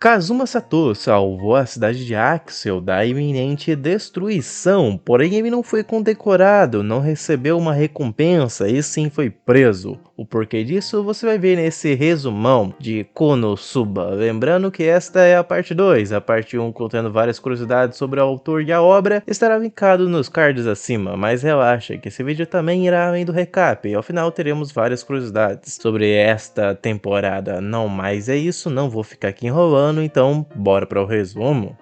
Kazuma Sato salvou a cidade de Axel da iminente destruição, porém ele não foi condecorado, não recebeu uma recompensa e sim foi preso. O porquê disso você vai ver nesse resumão de Konosuba. Lembrando que esta é a parte 2, a parte 1 contendo várias curiosidades sobre o autor e a obra estará linkado nos cards acima, mas relaxa que esse vídeo também irá além do recap e ao final teremos várias curiosidades sobre esta temporada. Não mais é isso, não vou ficar aqui enrolando, então bora para o resumo.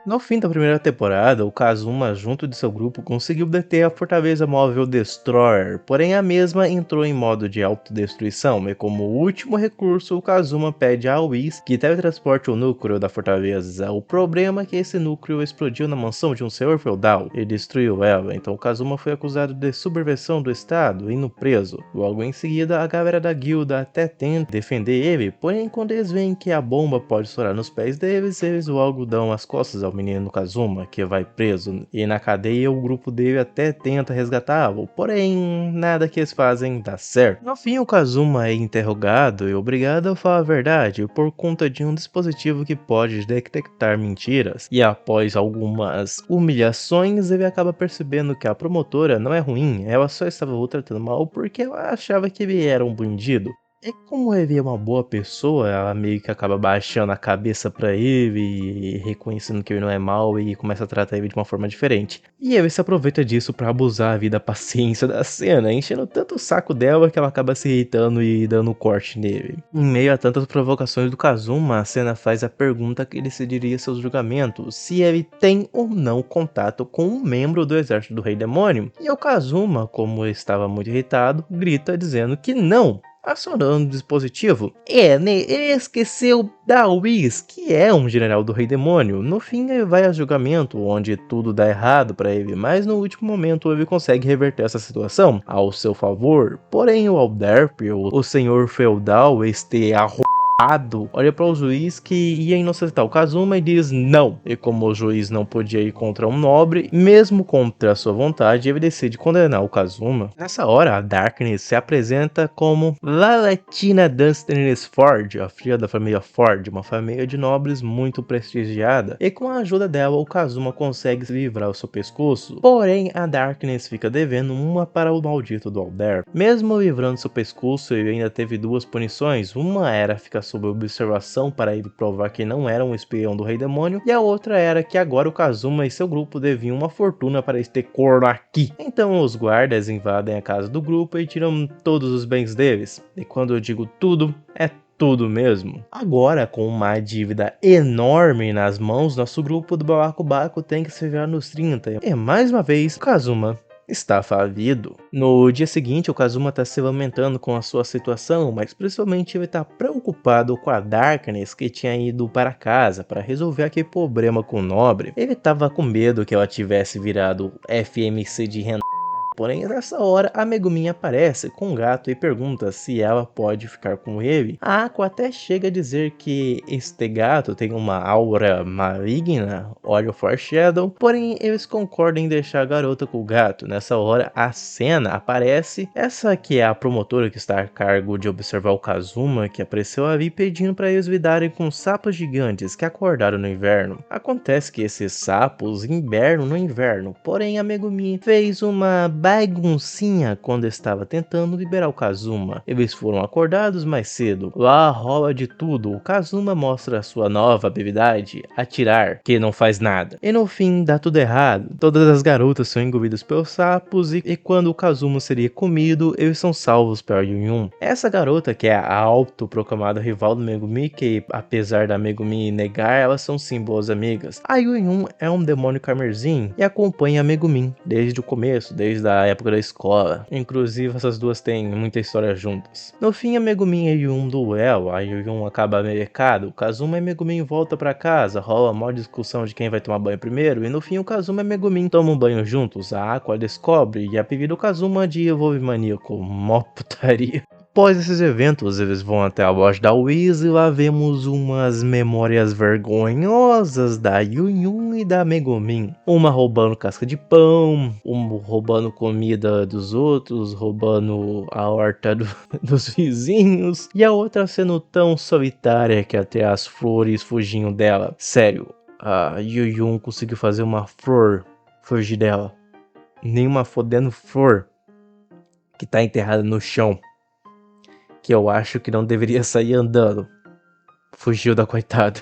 No fim da primeira temporada, o Kazuma, junto de seu grupo, conseguiu deter a fortaleza móvel Destroyer, porém a mesma entrou em modo de autodestruição, e como último recurso, o Kazuma pede a Whis que teletransporte o núcleo da fortaleza. O problema é que esse núcleo explodiu na mansão de um senhor feudal e destruiu ela, então o Kazuma foi acusado de subversão do estado, indo preso. Logo em seguida, a galera da guilda até tenta defender ele, porém quando eles veem que a bomba pode estourar nos pés deles, eles logo dão as costas ao menino Kazuma, que vai preso, e na cadeia o grupo dele até tenta resgatá-lo, porém nada que eles fazem dá certo. No fim, o Kazuma é interrogado e obrigado a falar a verdade por conta de um dispositivo que pode detectar mentiras, e após algumas humilhações ele acaba percebendo que a promotora não é ruim, ela só estava o tratando mal porque ela achava que ele era um bandido. E como ele é uma boa pessoa, ela meio que acaba baixando a cabeça pra ele e reconhecendo que ele não é mal e começa a tratar ele de uma forma diferente. E ele se aproveita disso pra abusar a vida, a paciência da cena, enchendo tanto o saco dela que ela acaba se irritando e dando corte nele. Em meio a tantas provocações do Kazuma, a cena faz a pergunta que decidiria seus julgamentos, se ele tem ou não contato com um membro do exército do Rei Demônio. E o Kazuma, como estava muito irritado, grita dizendo que não. Acionando o dispositivo, ele esqueceu da Whis, que é um general do Rei Demônio. No fim, ele vai a julgamento, onde tudo dá errado para ele, mas no último momento ele consegue reverter essa situação ao seu favor. Porém, o Alderp, o senhor feudal, este olha para o juiz que ia inocentar o Kazuma e diz não. E como o juiz não podia ir contra um nobre, mesmo contra sua vontade, ele decide condenar o Kazuma. Nessa hora, a Darkness se apresenta como Lalatina Dunstan Ford, a filha da família Ford, uma família de nobres muito prestigiada. E com a ajuda dela, o Kazuma consegue se livrar o seu pescoço. Porém, a Darkness fica devendo uma para o maldito do Alder. Mesmo livrando seu pescoço, ele ainda teve duas punições. Uma era ficar sob observação para ele provar que não era um espião do Rei Demônio, e a outra era que agora o Kazuma e seu grupo deviam uma fortuna para este corno aqui. Então os guardas invadem a casa do grupo e tiram todos os bens deles. E quando eu digo tudo, é tudo mesmo. Agora, com uma dívida enorme nas mãos, nosso grupo do Balacobaco tem que se virar nos 30. E mais uma vez, Kazuma está falido. No dia seguinte, o Kazuma está se lamentando com a sua situação, mas principalmente ele está preocupado com a Darkness que tinha ido para casa para resolver aquele problema com o nobre. Ele estava com medo que ela tivesse virado FMC de renda. Porém, nessa hora, a Megumin aparece com um gato e pergunta se ela pode ficar com ele. A Aqua até chega a dizer que este gato tem uma aura maligna, olha o foreshadow, porém eles concordam em deixar a garota com o gato. Nessa hora, a Senna aparece, essa que é a promotora que está a cargo de observar o Kazuma, que apareceu ali pedindo para eles lidarem com sapos gigantes que acordaram no inverno. Acontece que esses sapos hibernam no inverno, porém a Megumin fez uma baguncinha quando estava tentando liberar o Kazuma. Eles foram acordados mais cedo. Lá rola de tudo. O Kazuma mostra sua nova habilidade, atirar, que não faz nada. E no fim dá tudo errado. Todas as garotas são engolidas pelos sapos e quando o Kazuma seria comido, eles são salvos pela Yun-Yun. Essa garota que é a autoproclamada rival do Megumi, que apesar da Megumi negar, elas são sim boas amigas. A Yun-Yun é um demônio carmesim e acompanha a Megumin desde o começo, desde a época da escola. Inclusive essas duas têm muita história juntas. No fim, a Megumin e Yun duelam, a Yun acaba melecado, o Kazuma e Megumin voltam pra casa, rola uma discussão de quem vai tomar banho primeiro, e no fim o Kazuma e Megumin tomam banho juntos, a Aqua descobre e apelida o Kazuma de Evolve Maníaco, mó putaria. Após esses eventos, eles vão até a loja da Wiz e lá vemos umas memórias vergonhosas da Yun e da Megumin. Uma roubando casca de pão, uma roubando comida dos outros, roubando a horta dos vizinhos, e a outra sendo tão solitária que até as flores fugiam dela. Sério, a Yun conseguiu fazer uma flor fugir dela. Nenhuma fodendo flor que tá enterrada no chão, que eu acho que não deveria sair andando, fugiu da coitada.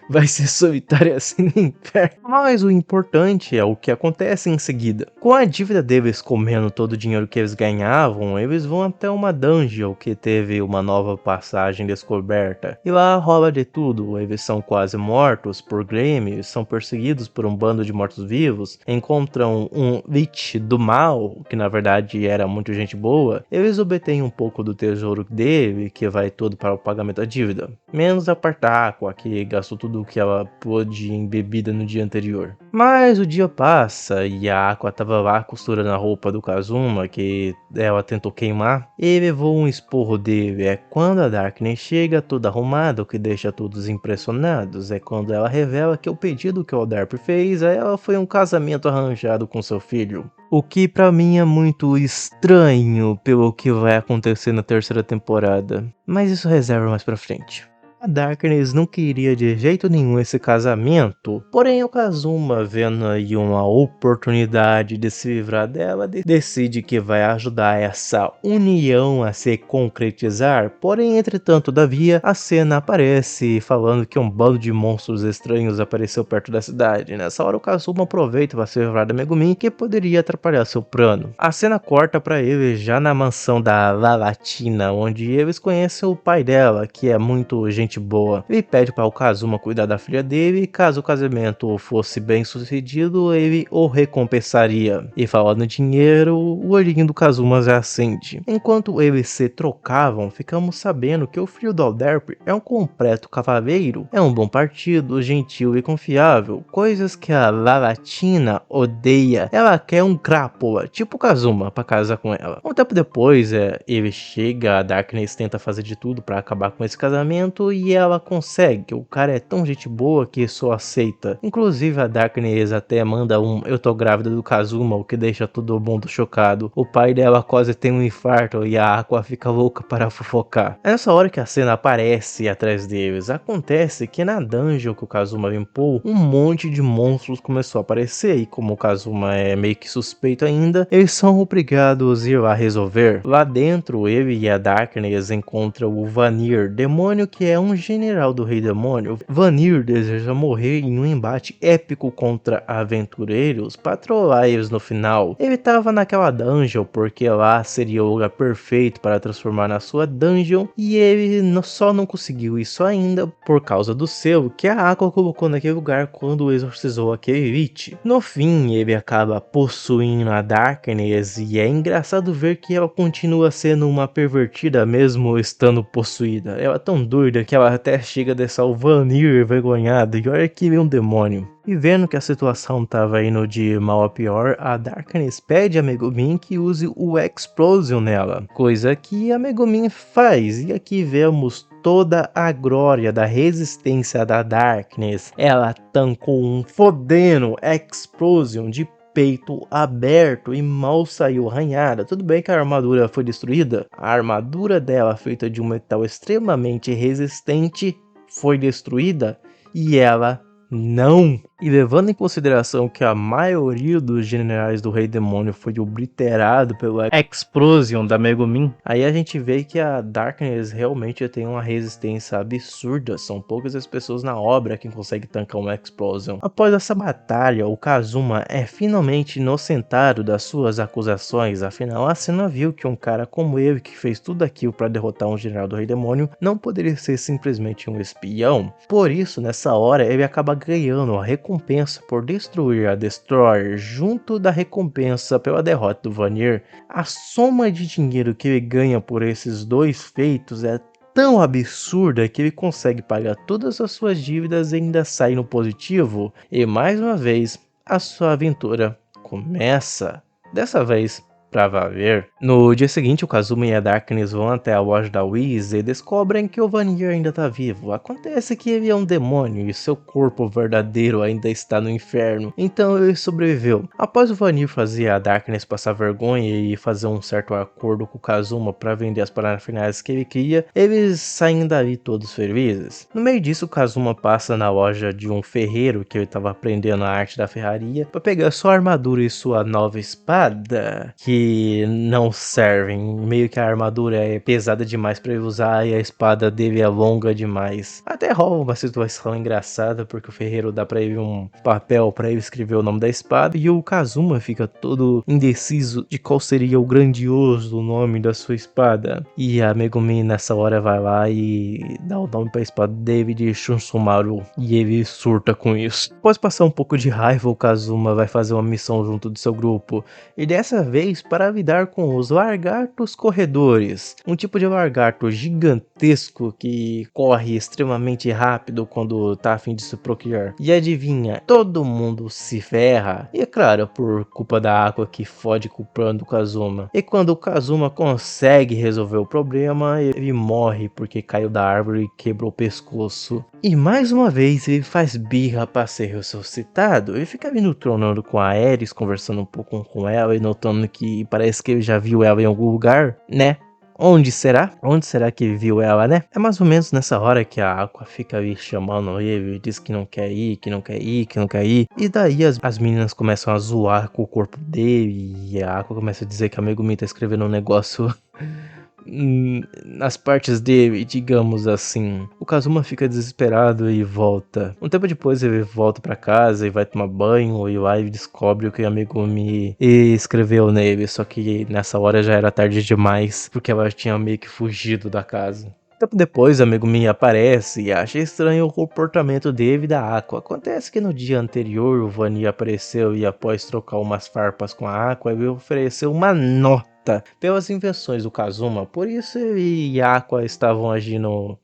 Vai ser solitária assim no inferno. Mas o importante é o que acontece em seguida. Com a dívida deles comendo todo o dinheiro que eles ganhavam, eles vão até uma dungeon que teve uma nova passagem descoberta. E lá rola de tudo, eles são quase mortos por Grimm, são perseguidos por um bando de mortos-vivos, encontram um Lich do mal, que na verdade era muito gente boa, eles obtêm um pouco do tesouro dele, que vai todo para o pagamento da dívida. Menos a Partáqua, que gastou tudo o que ela pôde em bebida no dia anterior. Mas o dia passa e a Aqua tava lá costurando a roupa do Kazuma, que ela tentou queimar, e levou um esporro dele. É quando a Darkness chega toda arrumada, o que deixa todos impressionados. É quando ela revela que o pedido que o Darp fez a ela foi um casamento arranjado com seu filho. O que pra mim é muito estranho pelo que vai acontecer na terceira temporada. Mas isso reserva mais pra frente. A Darkness não queria de jeito nenhum esse casamento, porém o Kazuma, vendo aí uma oportunidade de se livrar dela, decide que vai ajudar essa união a se concretizar. Porém, entretanto, todavia, a cena aparece falando que um bando de monstros estranhos apareceu perto da cidade. Nessa hora o Kazuma aproveita para se livrar da Megumin, que poderia atrapalhar seu plano. A cena corta para eles já na mansão da Lalatina, onde eles conhecem o pai dela, que é muito gente boa. Ele pede para o Kazuma cuidar da filha dele e caso o casamento fosse bem sucedido, ele o recompensaria. E falando em dinheiro, o olhinho do Kazuma já acende. Enquanto eles se trocavam, ficamos sabendo que o filho do Alderp é um completo cavaleiro, é um bom partido, gentil e confiável, coisas que a Lalatina odeia. Ela quer um crápula, tipo Kazuma, para casar com ela. Um tempo depois, ele chega, a Darkness tenta fazer de tudo para acabar com esse casamento e ela consegue. O cara é tão gente boa que só aceita. Inclusive a Darkness até manda um "eu tô grávida" do Kazuma, o que deixa todo mundo chocado. O pai dela quase tem um infarto e a Aqua fica louca para fofocar. É nessa hora que a cena aparece atrás deles. Acontece que na dungeon que o Kazuma limpou, um monte de monstros começou a aparecer e como o Kazuma é meio que suspeito ainda, eles são obrigados a ir lá resolver. Lá dentro, ele e a Darkness encontram o Vanir, demônio que é um general do Rei Demônio. Vanir deseja morrer em um embate épico contra aventureiros para trollar eles no final. Ele estava naquela dungeon porque lá seria o lugar perfeito para transformar na sua dungeon e ele só não conseguiu isso ainda por causa do selo que a Aqua colocou naquele lugar quando exorcizou aquele Lich. No fim, ele acaba possuindo a Darkness e é engraçado ver que ela continua sendo uma pervertida mesmo estando possuída. Ela é tão doida que ela até chega a deixar o Vanir envergonhado e olha que é um demônio. E vendo que a situação estava indo de mal a pior, a Darkness pede a Megumin que use o Explosion nela, coisa que a Megumin faz, e aqui vemos toda a glória da resistência da Darkness. Ela tancou um fodendo Explosion de peito aberto e mal saiu arranhada. Tudo bem que a armadura foi destruída, a armadura dela, feita de um metal extremamente resistente, foi destruída e ela não. E levando em consideração que a maioria dos generais do Rei Demônio foi obliterado pela Explosion da Megumin, aí a gente vê que a Darkness realmente tem uma resistência absurda. São poucas as pessoas na obra que conseguem tancar uma Explosion. Após essa batalha, o Kazuma é finalmente inocentado das suas acusações. Afinal, a Senna viu que um cara como ele, que fez tudo aquilo para derrotar um general do Rei Demônio, não poderia ser simplesmente um espião. Por isso, nessa hora, ele acaba ganhando a recompensa por destruir a Destroyer junto da recompensa pela derrota do Vanir. A soma de dinheiro que ele ganha por esses dois feitos é tão absurda que ele consegue pagar todas as suas dívidas e ainda sai no positivo. E mais uma vez, a sua aventura começa. Dessa vez, pra valer. No dia seguinte, o Kazuma e a Darkness vão até a loja da Whis e descobrem que o Vanir ainda tá vivo. Acontece que ele é um demônio e seu corpo verdadeiro ainda está no inferno, então ele sobreviveu. Após o Vanir fazer a Darkness passar vergonha e fazer um certo acordo com o Kazuma para vender as parafernálias que ele queria, eles saem dali todos felizes. No meio disso, o Kazuma passa na loja de um ferreiro que ele estava aprendendo a arte da ferraria para pegar sua armadura e sua nova espada, que não servem. Meio que a armadura é pesada demais para ele usar e a espada dele é longa demais. Até rola uma situação engraçada porque o ferreiro dá para ele um papel para ele escrever o nome da espada e o Kazuma fica todo indeciso de qual seria o grandioso nome da sua espada. E a Megumi nessa hora vai lá e dá o nome para a espada dele de Shunsumaru e ele surta com isso. Após passar um pouco de raiva, o Kazuma vai fazer uma missão junto do seu grupo e dessa vez para lidar com os lagartos corredores, um tipo de lagarto gigantesco que corre extremamente rápido quando tá a fim de se procriar. E adivinha, todo mundo se ferra, e é claro, por culpa da água que fode com o plano do Kazuma. E quando o Kazuma consegue resolver o problema, ele morre porque caiu da árvore e quebrou o pescoço. E mais uma vez ele faz birra para ser ressuscitado. Ele fica ali no trono com a Ares, conversando um pouco com ela e notando que parece que ele já viu ela em algum lugar, né? Onde será? Onde será que ele viu ela, né? É mais ou menos nessa hora que a Aqua fica ali chamando ele, diz que não quer ir, que não quer ir, que não quer ir. E daí as meninas começam a zoar com o corpo dele e a Aqua começa a dizer que a Megumi tá escrevendo um negócio nas partes dele, digamos assim. O Kazuma fica desesperado e volta. Um tempo depois ele volta pra casa e vai tomar banho e lá ele descobre o que a Megumi escreveu nele, só que nessa hora já era tarde demais, porque ela tinha meio que fugido da casa. Tempo depois, a Megumi aparece e acha estranho o comportamento dele e da Aqua. Acontece que no dia anterior o Vanir apareceu e após trocar umas farpas com a Aqua, ele ofereceu uma nota pelas invenções do Kazuma, por isso ele e a Aqua estavam agindo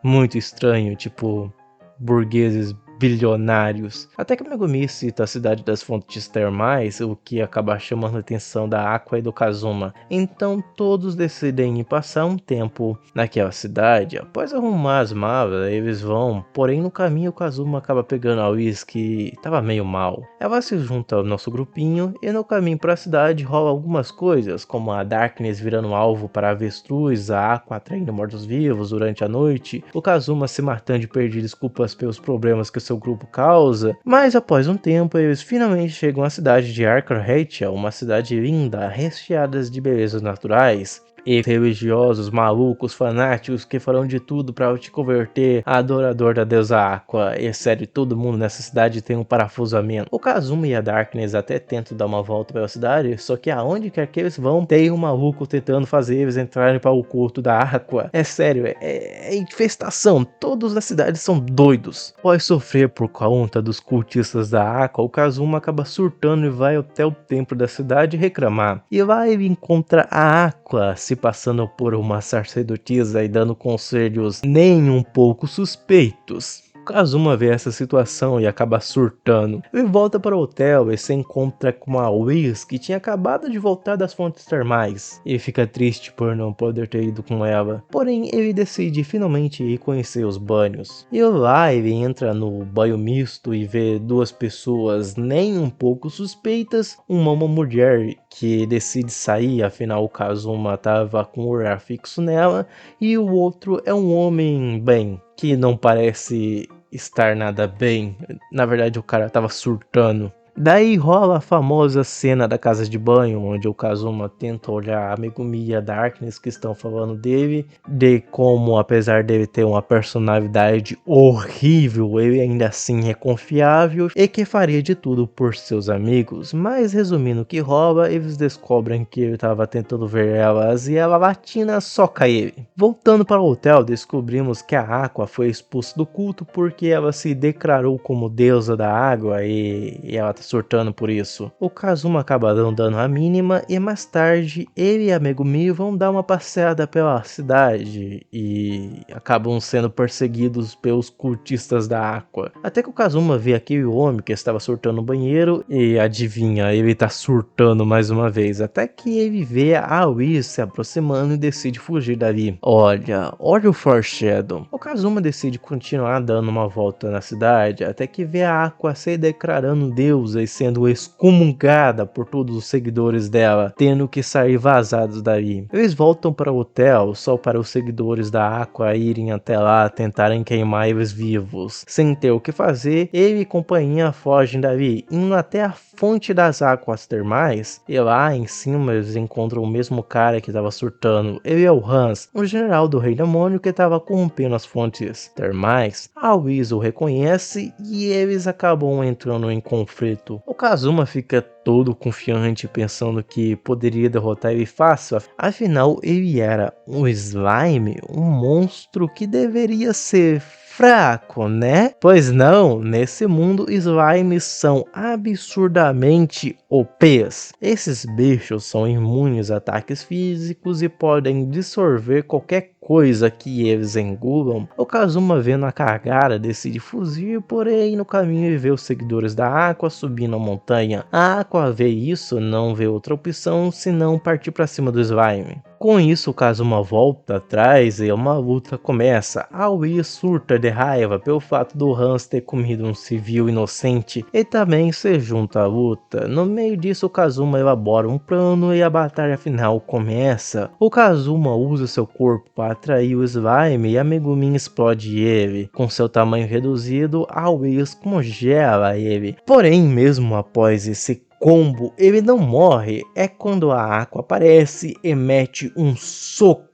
muito estranho, tipo burgueses bilionários. Até que a Megumi cita a cidade das fontes termais, o que acaba chamando a atenção da Aqua e do Kazuma. Então todos decidem ir passar um tempo naquela cidade. Após arrumar as malas, eles vão, porém no caminho o Kazuma acaba pegando a Whis que estava meio mal. Ela se junta ao nosso grupinho e no caminho para a cidade rola algumas coisas, como a Darkness virando alvo para avestruz, a Aqua atraindo mortos-vivos durante a noite, o Kazuma se matando de pedir desculpas pelos problemas que seu grupo causa, mas após um tempo eles finalmente chegam à cidade de Arkheitia, uma cidade linda, recheada de belezas naturais. E religiosos, malucos, fanáticos que farão de tudo para te converter a adorador da deusa Aqua. E sério, todo mundo nessa cidade tem um parafuso a menos. O Kazuma e a Darkness até tentam dar uma volta pela cidade, só que aonde quer que eles vão, tem um maluco tentando fazer eles entrarem para o culto da Aqua. É sério, é infestação. Todos da cidade são doidos. Após sofrer por conta dos cultistas da Aqua, o Kazuma acaba surtando e vai até o templo da cidade reclamar. E lá ele encontra a Aqua se passando por uma sacerdotisa e dando conselhos nem um pouco suspeitos. Kazuma vê essa situação e acaba surtando. Ele volta para o hotel e se encontra com a Whis, que tinha acabado de voltar das fontes termais. Ele fica triste por não poder ter ido com ela, porém ele decide finalmente ir conhecer os banhos. E lá ele entra no banho misto e vê duas pessoas nem um pouco suspeitas, uma mulher que decide sair, afinal o Kazuma estava com o olhar fixo nela, e o outro é um homem, bem, que não parece estar nada bem. Na verdade o cara tava surtando. Daí rola a famosa cena da casa de banho, onde o Kazuma tenta olhar a Megumi e a Darkness que estão falando dele, de como apesar dele ter uma personalidade horrível, ele ainda assim é confiável e que faria de tudo por seus amigos. Mas resumindo o que rola, eles descobrem que ele estava tentando ver elas e ela latina soca ele. Voltando para o hotel, descobrimos que a Aqua foi expulsa do culto porque ela se declarou como deusa da água e ela tá surtando por isso. O Kazuma acaba não dando a mínima e mais tarde ele e a Megumi vão dar uma passeada pela cidade e acabam sendo perseguidos pelos cultistas da Aqua. Até que o Kazuma vê aquele homem que estava surtando no banheiro e adivinha, ele tá surtando mais uma vez. Até que ele vê a Aoi se aproximando e decide fugir dali. Olha o foreshadow. O Kazuma decide continuar dando uma volta na cidade até que vê a Aqua se declarando deusa e sendo excomungada por todos os seguidores dela, tendo que sair vazados dali. Eles voltam para o hotel só para os seguidores da Aqua irem até lá tentarem queimar eles vivos. Sem ter o que fazer, ele e companhia fogem dali, indo até a fonte das águas termais, e lá em cima eles encontram o mesmo cara que estava surtando. Ele é o Hans, o general do rei demônio que estava corrompendo as fontes termais. A Whis o reconhece e eles acabam entrando em conflito. O Kazuma fica todo confiante, pensando que poderia derrotar ele fácil, afinal ele era um slime, um monstro que deveria ser fraco, né? Pois não, nesse mundo slimes são absurdamente OPs. Esses bichos são imunes a ataques físicos e podem dissolver qualquer coisa que eles engulam. O Kazuma, vendo a cagada, decide fugir, porém no caminho ele vê os seguidores da Aqua subindo a montanha. A Aqua vê isso, não vê outra opção senão partir para cima do slime. Com isso, o Kazuma volta atrás e uma luta começa. Aoi surta de raiva pelo fato do Hans ter comido um civil inocente e também se junta à luta. No meio disso, o Kazuma elabora um plano e a batalha final começa. O Kazuma usa seu corpo para atrair o slime e a Megumin explode ele. Com seu tamanho reduzido, Aoi congela ele. Porém, mesmo após esse combo, ele não morre. É quando a Aqua aparece e mete um socão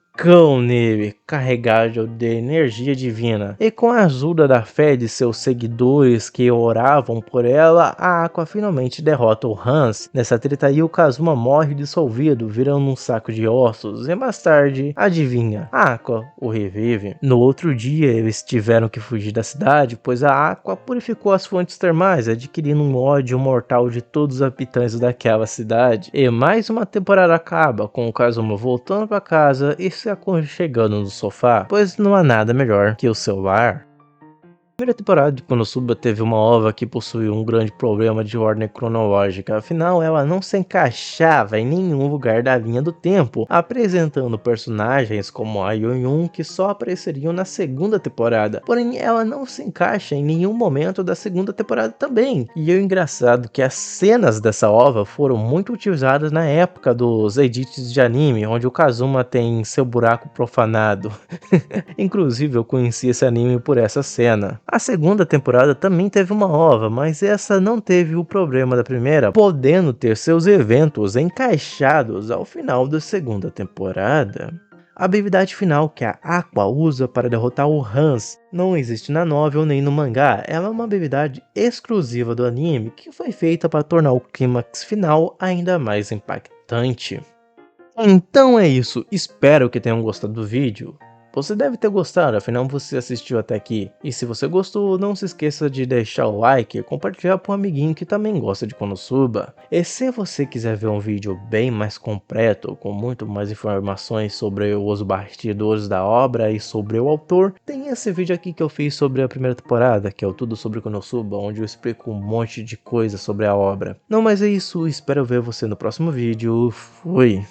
nele, carregado de energia divina. E com a ajuda da fé de seus seguidores que oravam por ela, a Aqua finalmente derrota o Hans. Nessa treta aí, o Kazuma morre dissolvido, virando um saco de ossos. E mais tarde, adivinha, a Aqua o revive. No outro dia, eles tiveram que fugir da cidade, pois a Aqua purificou as fontes termais, adquirindo um ódio mortal de todos os habitantes daquela cidade. E mais uma temporada acaba, com o Kazuma voltando para casa e se aconchegando no sofá, pois não há nada melhor que o celular. A primeira temporada de Konosuba teve uma ova que possuía um grande problema de ordem cronológica, afinal ela não se encaixava em nenhum lugar da linha do tempo, apresentando personagens como a Yun que só apareceriam na segunda temporada, porém ela não se encaixa em nenhum momento da segunda temporada também. E o engraçado é que as cenas dessa ova foram muito utilizadas na época dos edits de anime, onde o Kazuma tem seu buraco profanado. Inclusive eu conheci esse anime por essa cena. A segunda temporada também teve uma ova, mas essa não teve o problema da primeira, podendo ter seus eventos encaixados ao final da segunda temporada. A habilidade final que a Aqua usa para derrotar o Hans não existe na novel nem no mangá, ela é uma habilidade exclusiva do anime que foi feita para tornar o clímax final ainda mais impactante. Então é isso, espero que tenham gostado do vídeo. Você deve ter gostado, afinal você assistiu até aqui. E se você gostou, não se esqueça de deixar o like e compartilhar para um amiguinho que também gosta de Konosuba. E se você quiser ver um vídeo bem mais completo, com muito mais informações sobre os bastidores da obra e sobre o autor, tem esse vídeo aqui que eu fiz sobre a primeira temporada, que é o Tudo sobre Konosuba, onde eu explico um monte de coisa sobre a obra. Não, mas é isso, espero ver você no próximo vídeo. Fui!